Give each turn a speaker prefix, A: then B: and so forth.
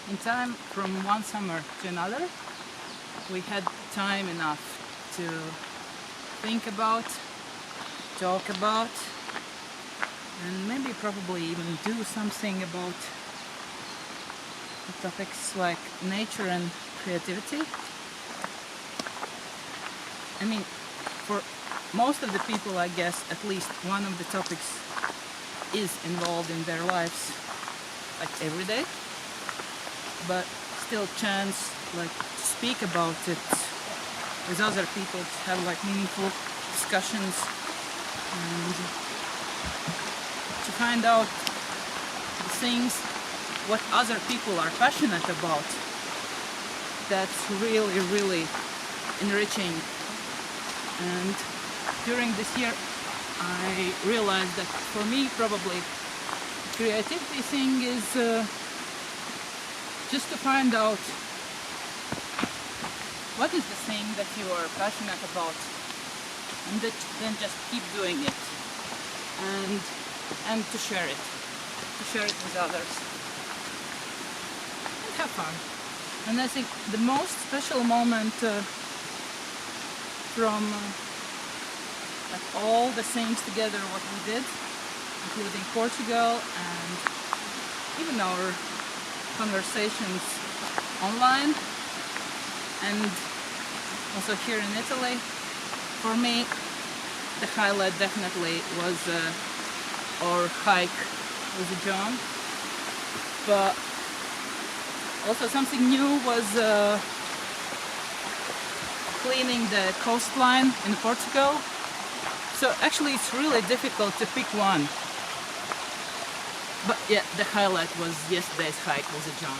A: In time from one summer to another, we had time enough to think about, talk about, and maybe probably even do something about topics like nature and creativity. I mean, for most of the people, I guess, at least one of the topics is involved in their lives, like every day. But still, chance like to speak about it with other people, to have like meaningful discussions, and to find out the things what other people are passionate about. That's really, really enriching. And during this year, I realized that for me, probably creativity thing is just to find out what is the thing that you are passionate about, and then just keep doing it, and to share it with others, and have fun. And I think the most special moment from like all the things together what we did, including Portugal and even our conversations online and also here in Italy, for me the highlight definitely was our hike with John. But also something new was cleaning the coastline in Portugal. So actually it's really difficult to pick one. But yeah, the highlight was yesterday's hike with John.